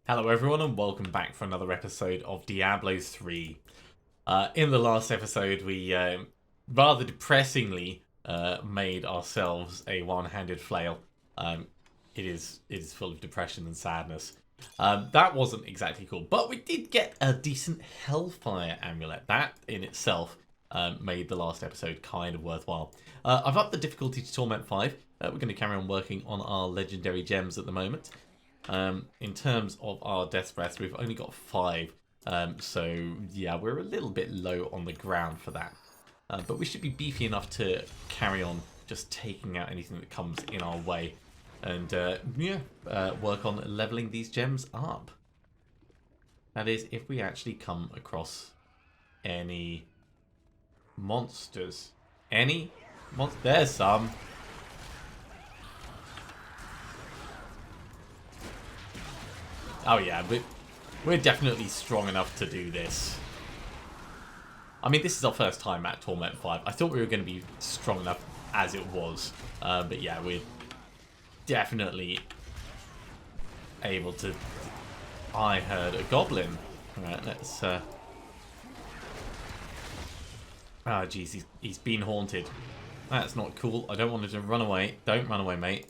Hello everyone and welcome back for another episode of Diablo 3. In the last episode we rather depressingly made ourselves a one-handed flail. It is full of depression and sadness. That wasn't exactly cool, but we did get a decent Hellfire amulet. That in itself made the last episode kind of worthwhile. I've upped the difficulty to Torment 5. We're going to carry on working on our legendary gems at the moment. In terms of our Death's Breath, we've only got 5. So, yeah, we're a little bit low on the ground for that. But we should be beefy enough to carry on just taking out anything that comes in our way. And, work on leveling these gems up. That is, if we actually come across any monsters. There's some. Oh yeah, we're definitely strong enough to do this. I mean, this is our first time at Torment 5. I thought we were going to be strong enough as it was. But yeah, we're definitely able to... I heard a goblin. Alright, let's... Oh jeez, he's been haunted. That's not cool. I don't want him to run away. Don't run away, mate.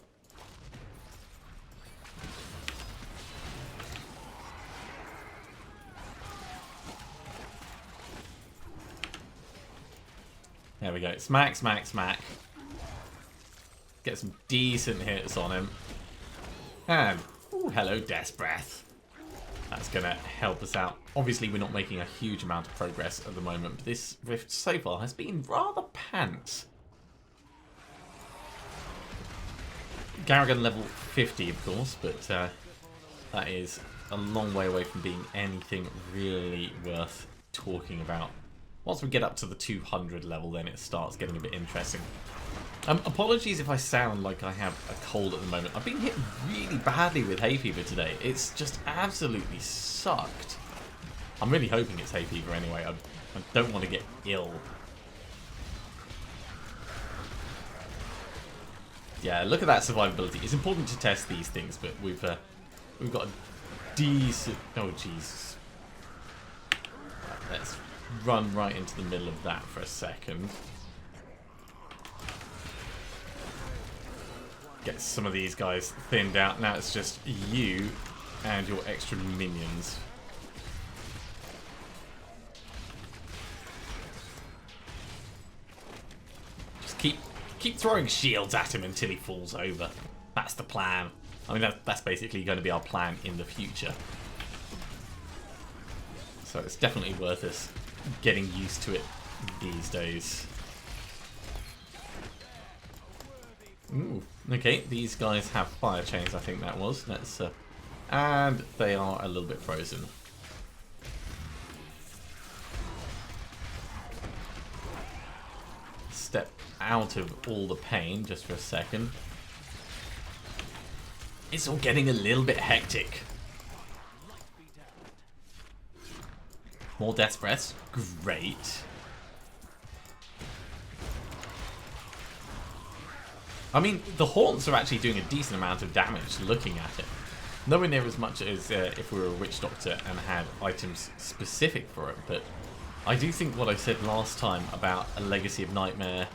There we go. Smack, smack, smack. Get some decent hits on him. And, ooh, hello, Death's Breath. That's going to help us out. Obviously, we're not making a huge amount of progress at the moment, but this rift so far has been rather pants. Garrigan level 50, of course, but that is a long way away from being anything really worth talking about. Once we get up to the 200 level, then it starts getting a bit interesting. Apologies if I sound like I have a cold at the moment. I've been hit really badly with hay fever today. It's just absolutely sucked. I'm really hoping it's hay fever anyway. I don't want to get ill. Yeah, look at that survivability. It's important to test these things, but we've got a decent... Oh, Jesus. Right, let's run right into the middle of that for a second. Get some of these guys thinned out. Now it's just you and your extra minions. Just keep throwing shields at him until he falls over. That's the plan. I mean, that's basically going to be our plan in the future. So it's definitely worth us getting used to it these days. Ooh, okay, these guys have fire chains, I think that was. Let's, and they are a little bit frozen. Step out of all the pain just for a second. It's all getting a little bit hectic. More Death's Breaths. Great. I mean, the haunts are actually doing a decent amount of damage looking at it. Nowhere near as much as if we were a witch doctor and had items specific for it, but I do think what I said last time about a Legacy of Nightmare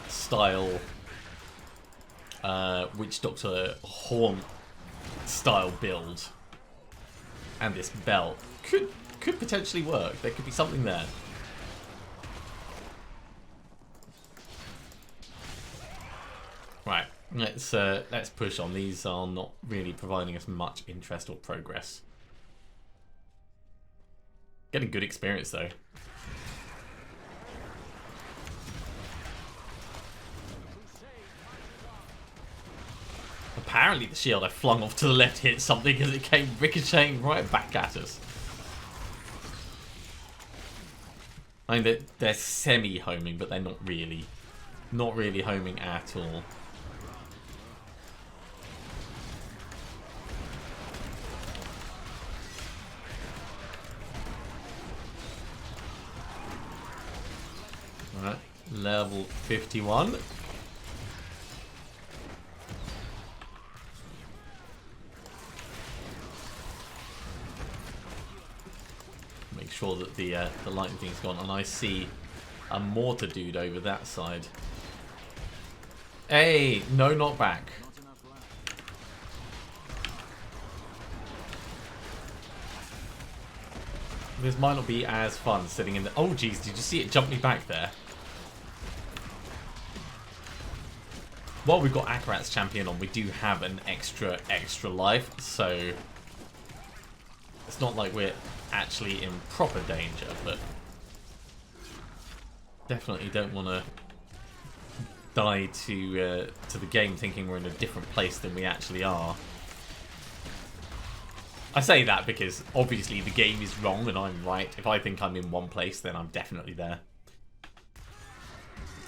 style witch doctor haunt style build and this belt could potentially work. There could be something there. Right, let's push on. These are not really providing us much interest or progress. Getting good experience though. Apparently the shield I flung off to the left hit something because it came ricocheting right back at us. I mean, they're semi-homing, but they're not really homing at all. Alright, level 51. sure that the lightning thing's gone. And I see a mortar dude over that side. Hey, no knockback. This might not be as fun sitting in the... Oh, geez, did you see it jump me back there? While we've got Akarat's champion on, we do have an extra life, so... It's not like we're actually in proper danger, but... Definitely don't want to die to the game thinking we're in a different place than we actually are. I say that because obviously the game is wrong and I'm right. If I think I'm in one place, then I'm definitely there.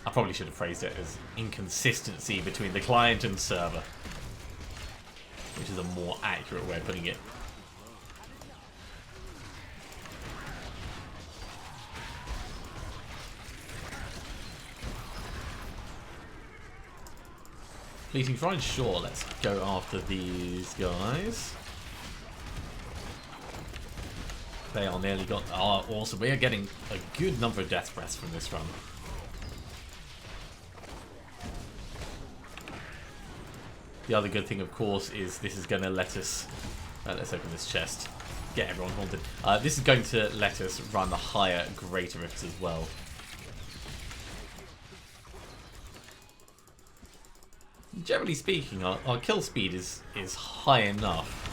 I probably should have phrased it as inconsistency between the client and server, which is a more accurate way of putting it. Fleeting Shrine, sure, let's go after these guys. They are nearly got... Oh, awesome. We are getting a good number of death breaths from this run. The other good thing, of course, is this is going to let us... let's open this chest. Get everyone haunted. This is going to let us run the higher greater rifts as well. Generally speaking, our kill speed is high enough.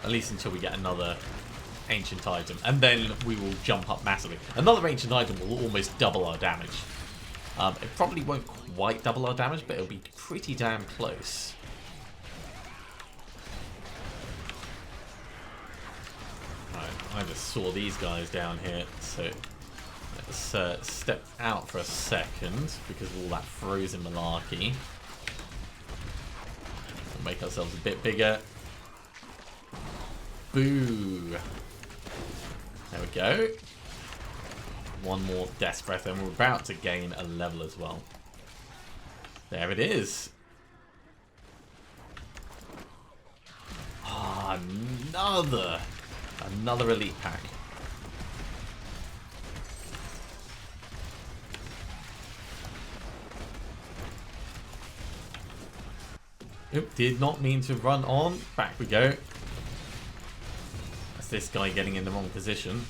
At least until we get another ancient item. And then we will jump up massively. Another ancient item will almost double our damage. It probably won't quite double our damage, but it'll be pretty damn close. Right, I just saw these guys down here, so let's step out for a second because of all that frozen malarkey. We'll make ourselves a bit bigger. Boo! There we go. One more death breath, and we're about to gain a level as well. There it is. Ah, another elite pack. Oop, did not mean to run on. Back we go. That's this guy getting in the wrong position.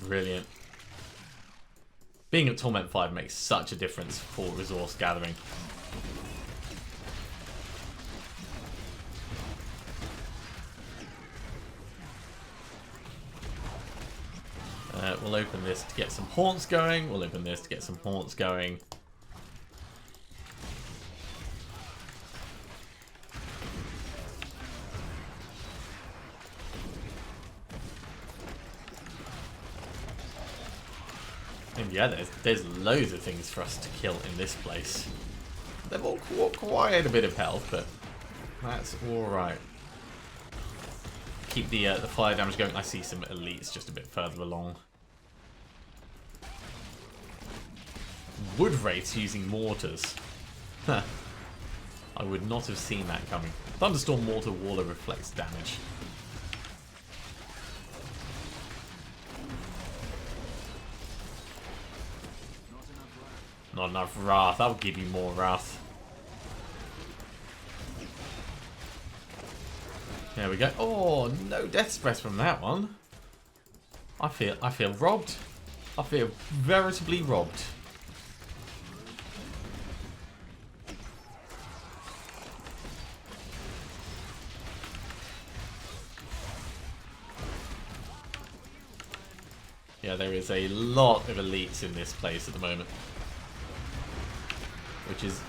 Brilliant. Being at Torment 5 makes such a difference for resource gathering. We'll open this to get some haunts going. We'll open this to get some haunts going. And yeah, there's loads of things for us to kill in this place. They've all quite a bit of health, but that's alright. Keep the fire damage going. I see some elites just a bit further along. Wood wraiths using mortars. Huh. I would not have seen that coming. Thunderstorm mortar waller reflects damage. Not enough wrath. I'll give you more wrath. There we go. Oh, no death breath from that one. I feel robbed. I feel veritably robbed. Yeah, there is a lot of elites in this place at the moment, which is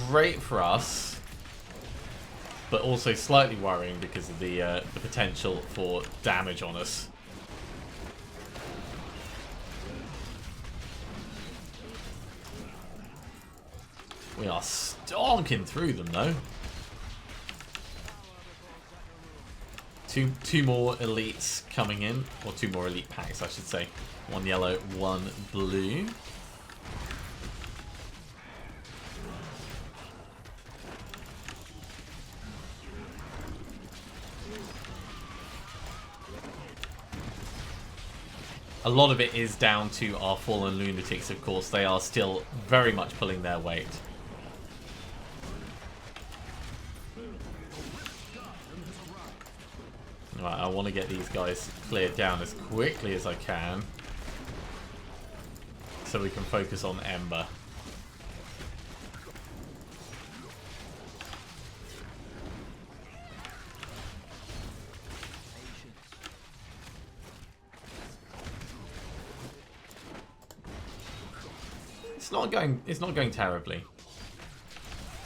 great for us, but also slightly worrying because of the potential for damage on us. We are stonking through them though. two more elites coming in, or two more elite packs, I should say. One yellow, one blue. A lot of it is down to our fallen lunatics, of course. They are still very much pulling their weight. Right, I want to get these guys cleared down as quickly as I can, so we can focus on Ember. It's not going terribly.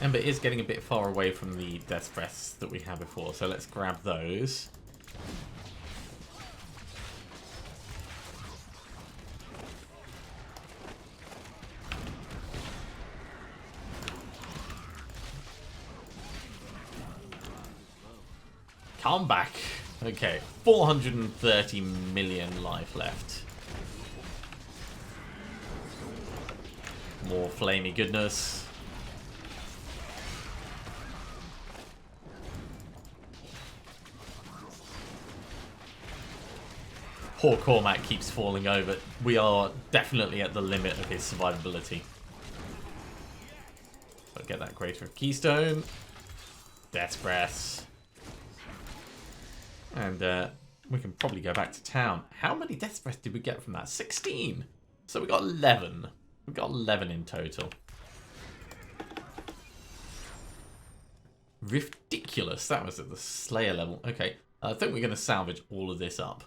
Ember is getting a bit far away from the Death Breaths that we had before, so let's grab those. Come back. Okay, 430 million life left. More flamey goodness. Poor Cormac keeps falling over. We are definitely at the limit of his survivability. So get that Greater of Keystone. Death Breaths. And we can probably go back to town. How many Death Breaths did we get from that? 16. So we got 11. We got 11 in total. Ridiculous. That was at the Slayer level. Okay, I think we're going to salvage all of this up.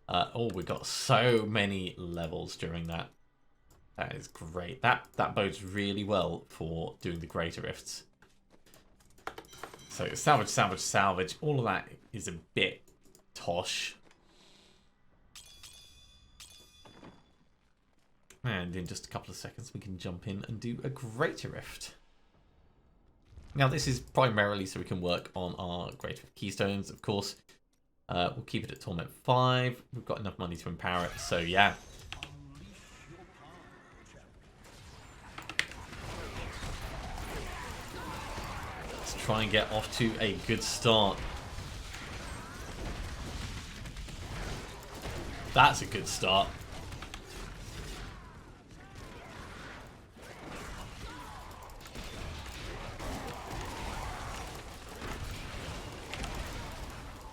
Oh, we got so many levels during that. That is great. That bodes really well for doing the Greater Rifts. So salvage, salvage, salvage. All of that is a bit tosh. And in just a couple of seconds, we can jump in and do a Greater Rift. Now, this is primarily so we can work on our Greater Rift Keystones, of course. We'll keep it at Torment 5. We've got enough money to empower it, so yeah. Let's try and get off to a good start. That's a good start.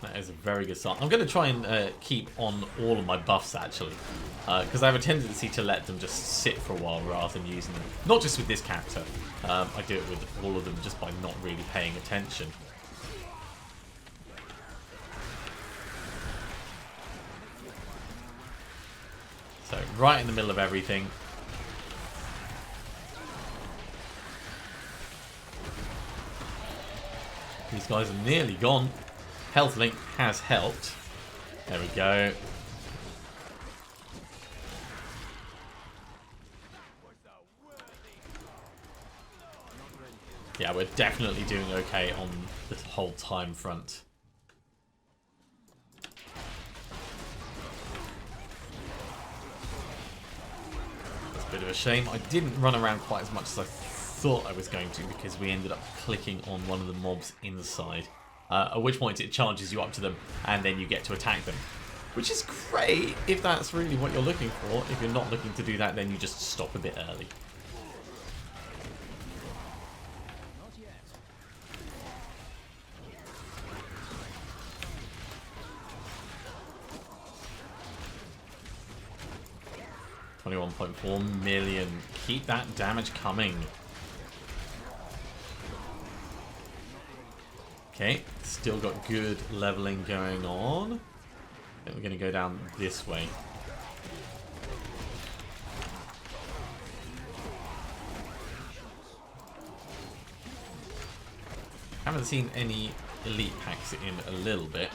That is a very good start. I'm going to try and keep on all of my buffs, actually. Because I have a tendency to let them just sit for a while rather than using them. Not just with this character. I do it with all of them just by not really paying attention. So, right in the middle of everything. These guys are nearly gone. Health Link has helped. There we go. Yeah, we're definitely doing okay on this whole time front. It's a bit of a shame. I didn't run around quite as much as I thought I was going to because we ended up clicking on one of the mobs inside. At which point it charges you up to them and then you get to attack them. Which is great if that's really what you're looking for. If you're not looking to do that, then you just stop a bit early. $21.4 million. Keep that damage coming. Okay, still got good leveling going on. I think we're going to go down this way. Haven't seen any elite packs in a little bit,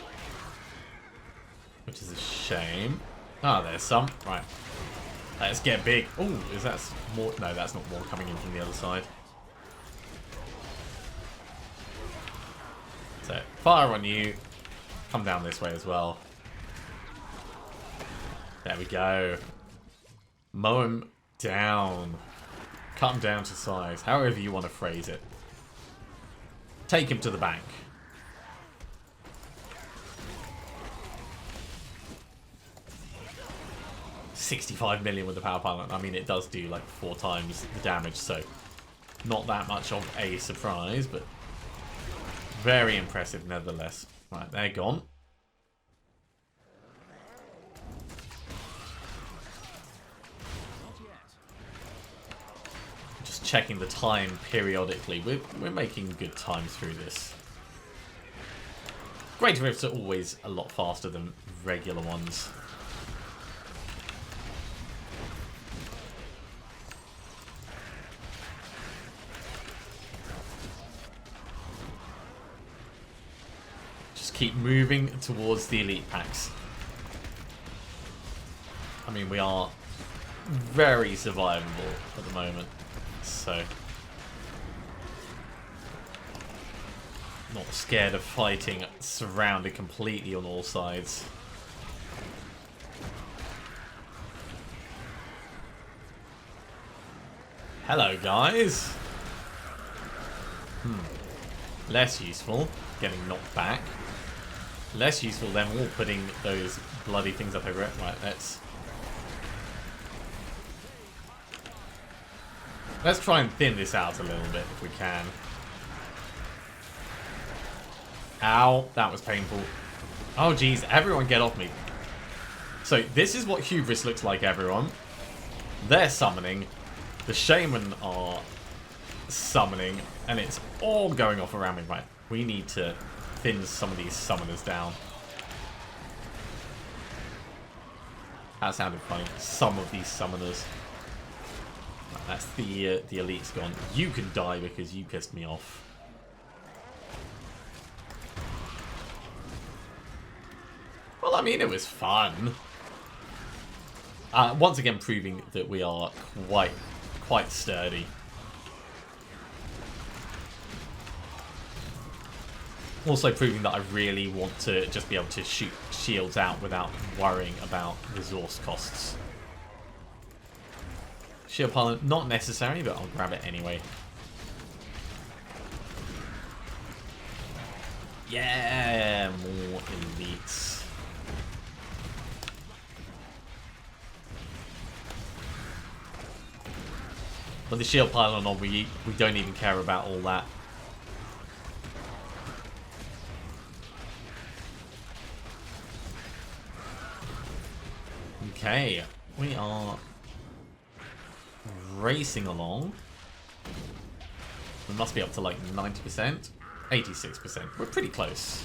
which is a shame. Ah, there's some. Right. Let's get big. Oh, is that more? No, that's not more coming in from the other side. So, fire on you. come down this way as well. There we go. Mow him down. Cut him down to size. However you want to phrase it. Take him to the bank. $65 million with the power pylon. I mean, it does do like 4 times the damage, so not that much of a surprise, but very impressive nevertheless. Right, they're gone. Just checking the time periodically. We're making good time through this. Greater rifts are always a lot faster than regular ones. Keep moving towards the elite packs. I mean, we are very survivable at the moment, so not scared of fighting, surrounded completely on all sides. Hello, guys. Less useful, getting knocked back. Less useful than all putting those bloody things up over it. Right, let's try and thin this out a little bit if we can. Ow, that was painful. Oh geez, everyone get off me. So this is what hubris looks like, everyone. They're summoning. The shaman are summoning, and it's all going off around me. Right, we need to thin some of these summoners down. That sounded funny. Some of these summoners. Right, that's the elite's gone. You can die because you pissed me off. Well, I mean, it was fun. Once again, proving that we are quite sturdy. Also proving that I really want to just be able to shoot shields out without worrying about resource costs. Shield pylon, not necessary, but I'll grab it anyway. Yeah, more elites. With the shield pylon on, we don't even care about all that. Okay, we are racing along. We must be up to like 90%, 86%. We're pretty close.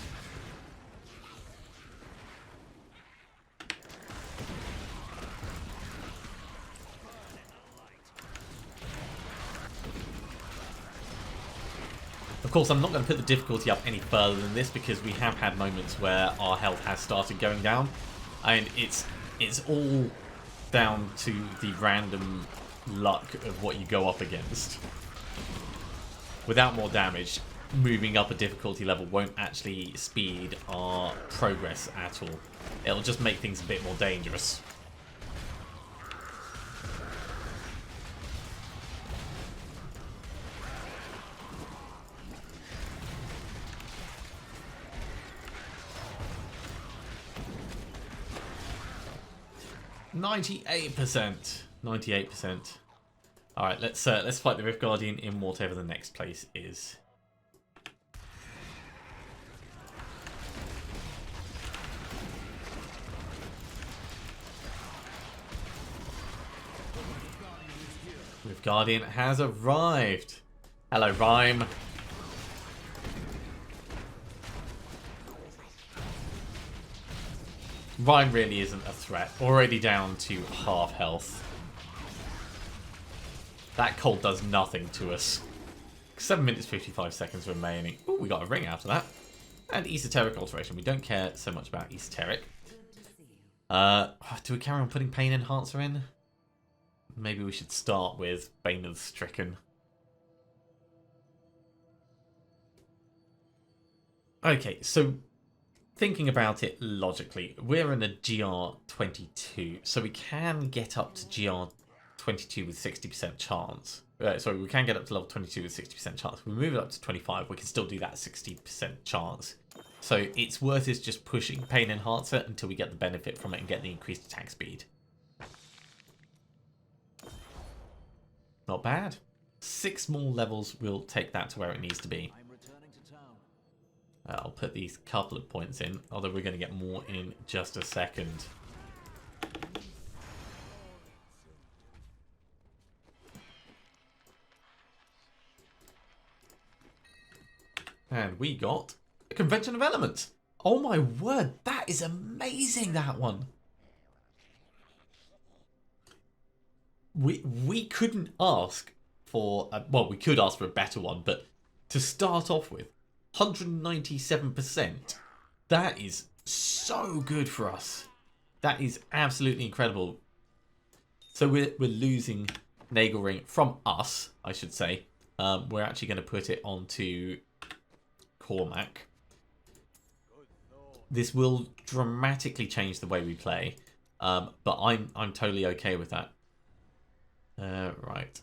Of course, I'm not going to put the difficulty up any further than this because we have had moments where our health has started going down, and it's all down to the random luck of what you go up against. Without more damage, moving up a difficulty level won't actually speed our progress at all. It'll just make things a bit more dangerous. %. 98%. Alright, let's fight the Rift Guardian in whatever the next place is. Rift Guardian has arrived. Hello, Rhyme. Rhyme really isn't a threat. Already down to half health. That cold does nothing to us. 7 minutes 55 seconds remaining. Ooh, we got a ring after that. And esoteric alteration. We don't care so much about esoteric. Do we carry on putting Pain Enhancer in? Maybe we should start with Bane of the Stricken. Okay, so thinking about it logically, we're in a GR22, so we can get up to GR22 with 60% chance. Sorry, we can get up to level 22 with 60% chance. If we move it up to 25, we can still do that 60% chance. So it's worth us just pushing Pain Enhancer until we get the benefit from it and get the increased attack speed. Not bad. 6 more levels will take that to where it needs to be. I'll put these couple of points in, although we're going to get more in just a second. And we got a Convention of Elements. Oh my word, that is amazing, that one. We couldn't ask for, well, we could ask for a better one, but to start off with, 197%. That is so good for us. That is absolutely incredible. So we're losing Nagelring from us, I should say. We're actually going to put it onto Cormac. This will dramatically change the way we play, but I'm totally okay with that. Right.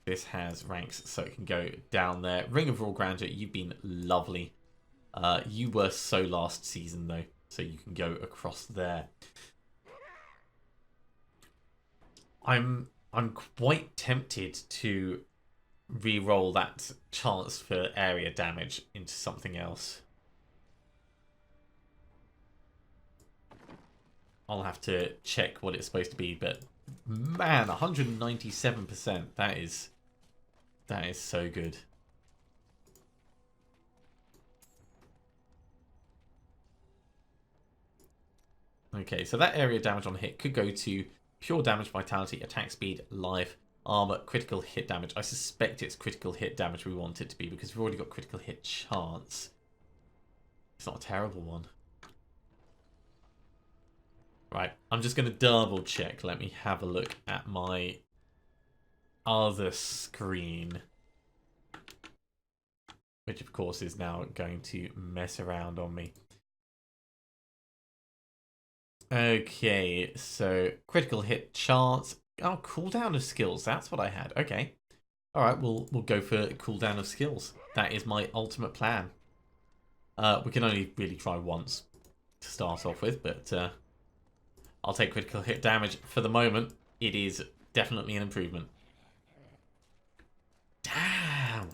This has ranks, so it can go down there. Ring of Raw Grandeur, you've been lovely. You were so last season, though, so you can go across there. I'm quite tempted to re-roll that chance for area damage into something else. I'll have to check what it's supposed to be, but man, 197%. That is so good. Okay, so that area damage on hit could go to pure damage, vitality, attack speed, life, armor, critical hit damage. I suspect it's critical hit damage we want it to be because we've already got critical hit chance. It's not a terrible one. Right, I'm just going to double check. Let me have a look at my other screen, which of course is now going to mess around on me. Okay, so critical hit chance. Oh, cooldown of skills. That's what I had. Okay. All right, we'll go for cooldown of skills. That is my ultimate plan. We can only really try once to start off with, but I'll take critical hit damage for the moment. It is definitely an improvement. Damn.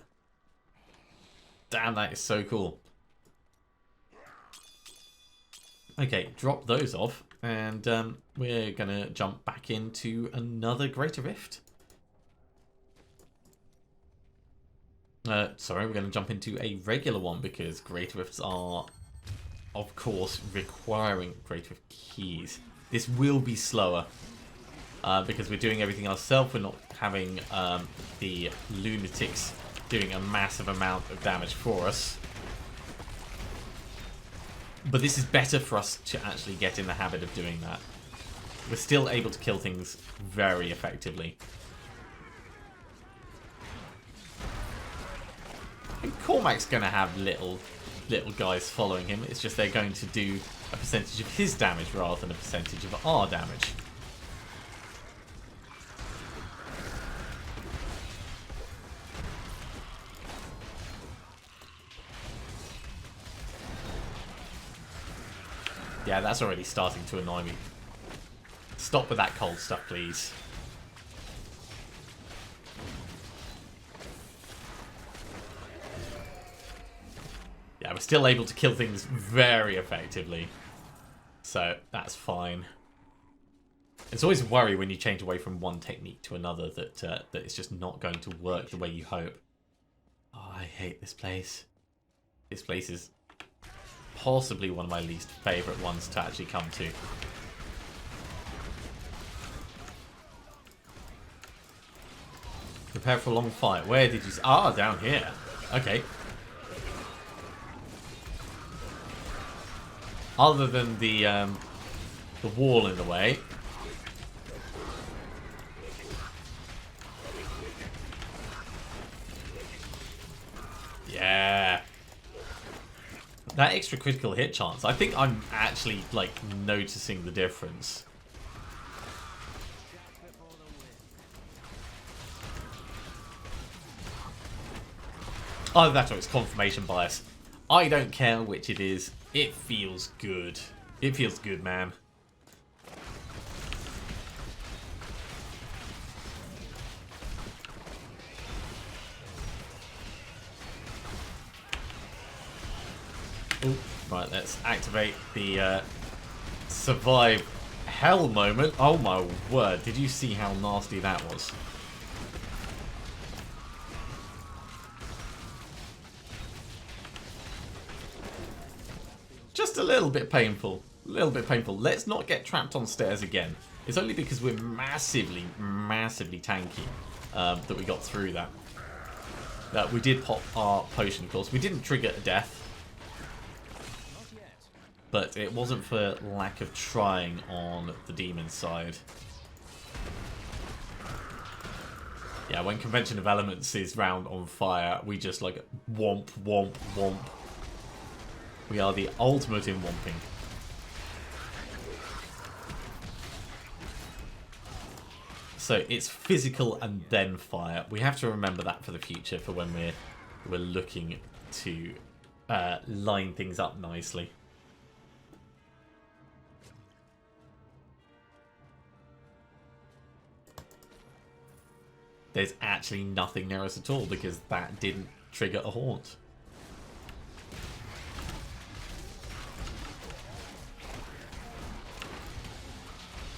Damn, that is so cool. Okay, drop those off, and we're going to jump back into another Greater Rift. Sorry, we're going to jump into a regular one because Greater Rifts are, of course, requiring Greater Rift keys. This will be slower because we're doing everything ourselves. We're not having the lunatics doing a massive amount of damage for us. But this is better for us to actually get in the habit of doing that. We're still able to kill things very effectively. And Cormac's going to have little guys following him. It's just they're going to do a percentage of his damage rather than a percentage of our damage. Yeah, that's already starting to annoy me. Stop with that cold stuff, please. Yeah, we're still able to kill things very effectively. So, that's fine. It's always a worry when you change away from one technique to another that, that it's just not going to work the way you hope. Oh, I hate this place. This place is possibly one of my least favourite ones to actually come to. Prepare for a long fight. Where did you... Ah, down here. Okay. Other than the wall in the way. Yeah. That extra critical hit chance, I think I'm actually, like, noticing the difference. Oh, that's right, it's confirmation bias. I don't care which it is. It feels good. It feels good, man. Ooh, right, let's activate the survive hell moment. Oh my word, did you see how nasty that was? Just a little bit painful. A little bit painful. Let's not get trapped on stairs again. It's only because we're massively, massively tanky that we got through that. We did pop our potion, of course. We didn't trigger a death. But it wasn't for lack of trying on the demon side. Yeah, when Convention of Elements is round on fire, we just like womp, womp, womp. We are the ultimate in womping. So it's physical and then fire. We have to remember that for the future, for when we're looking to line things up nicely. There's actually nothing near us at all because that didn't trigger a haunt.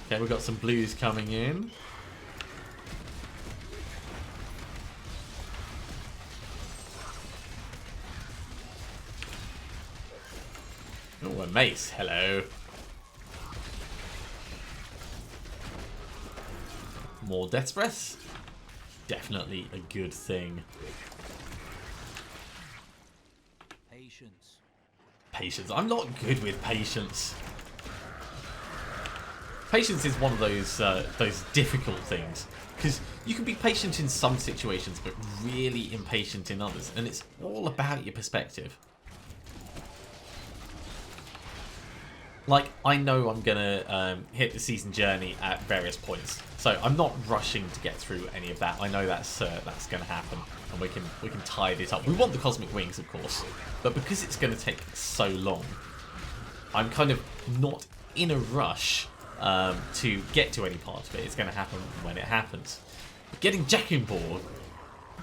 Okay, we've got some blues coming in. Oh, a mace. Hello. More Death's Breath. Definitely a good thing. Patience. Patience. I'm not good with patience. Patience is one of those difficult things, because you can be patient in some situations but really impatient in others, and it's all about your perspective. Like, I know I'm gonna hit the season journey at various points, so I'm not rushing to get through any of that. I know that's gonna happen, and we can tide it up. We want the cosmic wings, of course, but because it's gonna take so long, I'm kind of not in a rush to get to any part of it. It's gonna happen when it happens. But getting Jacking Board,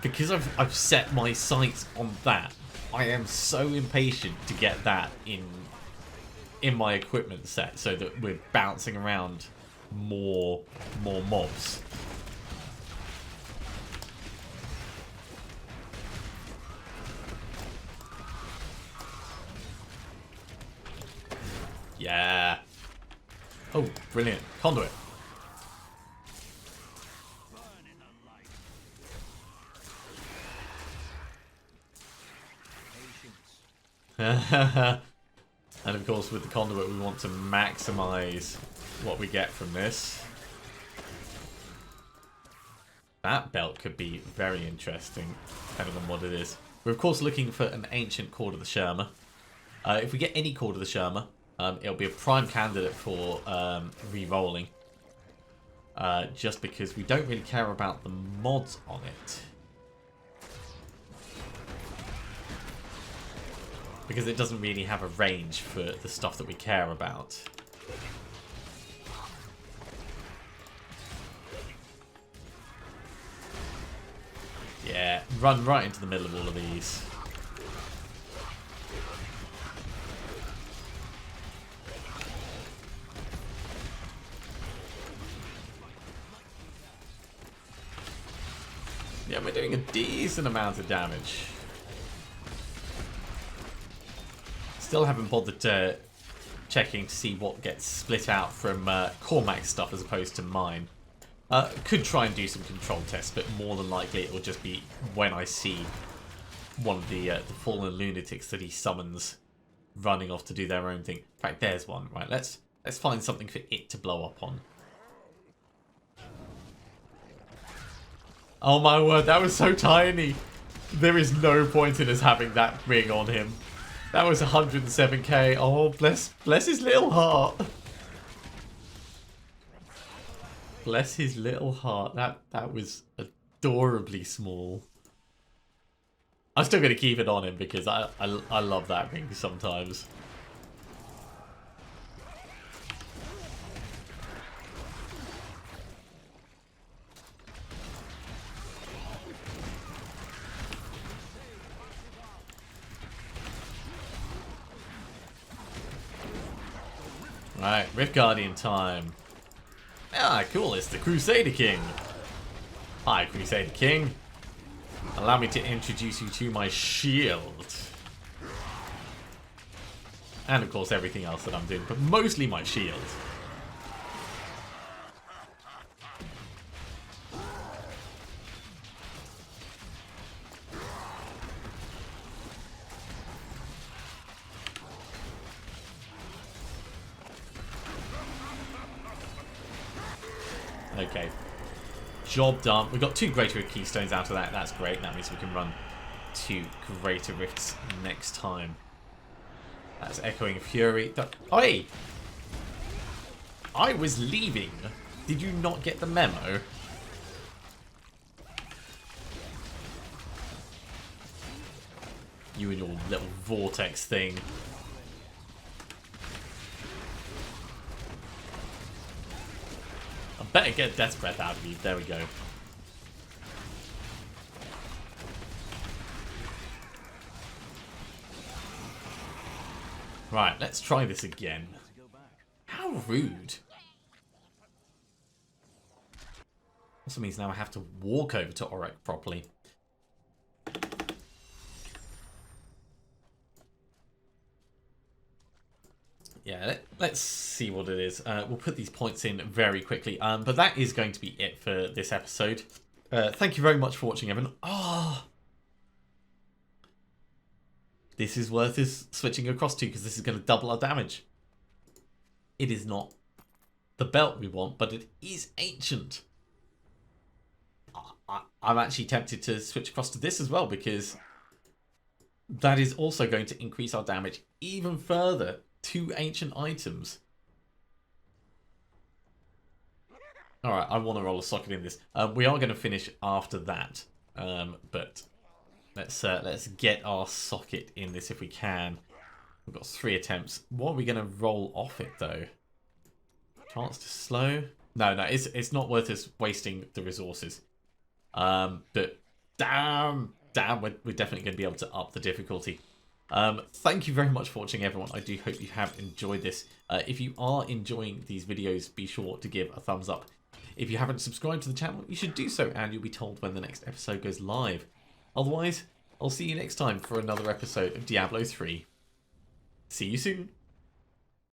because I've set my sights on that, I am so impatient to get that in my equipment set so that we're bouncing around more mobs. Yeah. Oh, brilliant. Conduit. And of course, with the conduit, we want to maximize what we get from this. That belt could be very interesting, depending on what it is. We're of course looking for an ancient Cord of the Sherma. If we get any Cord of the Sherma, it'll be a prime candidate for re-rolling. Just because we don't really care about the mods on it. Because it doesn't really have a range for the stuff that we care about. Yeah, run right into the middle of all of these. Yeah, we're doing a decent amount of damage. Still haven't bothered checking to see what gets split out from Cormac's stuff as opposed to mine. Could try and do some control tests, but more than likely it will just be when I see one of the fallen lunatics that he summons running off to do their own thing. In fact, there's one. Right, let's find something for it to blow up on. Oh my word, that was so tiny. There is no point in us having that ring on him. That was 107k. Oh, bless his little heart. Bless his little heart. That was adorably small. I'm still going to keep it on him because I love that thing sometimes. Right, Rift Guardian time. Ah, cool, it's the Crusader King. Hi, Crusader King. Allow me to introduce you to my shield. And of course everything else that I'm doing, but mostly my shield. Okay. Job done. We've got 2 Greater Keystones out of that. That's great. That means we can run 2 Greater Rifts next time. That's Echoing Fury. Oi! I was leaving. Did you not get the memo? You and your little vortex thing. I better get Death's Breath out of you. There we go. Right, let's try this again. How rude. Also means now I have to walk over to Auric properly. Yeah, let's see what it is. We'll put these points in very quickly. But that is going to be it for this episode. Thank you very much for watching, everyone. Oh, this is worth us switching across to because this is going to double our damage. It is not the belt we want, but it is ancient. I'm actually tempted to switch across to this as well because that is also going to increase our damage even further. 2 ancient items. Alright, I want to roll a socket in this. We are going to finish after that. But let's get our socket in this if we can. We've got 3 attempts. What are we going to roll off it though? Chance to slow? No, it's not worth us wasting the resources. But damn, we're definitely going to be able to up the difficulty. Thank you very much for watching, everyone. I do hope you have enjoyed this. If you are enjoying these videos, be sure to give a thumbs up. If you haven't subscribed to the channel, you should do so, and you'll be told when the next episode goes live. Otherwise, I'll see you next time for another episode of Diablo 3. See you soon.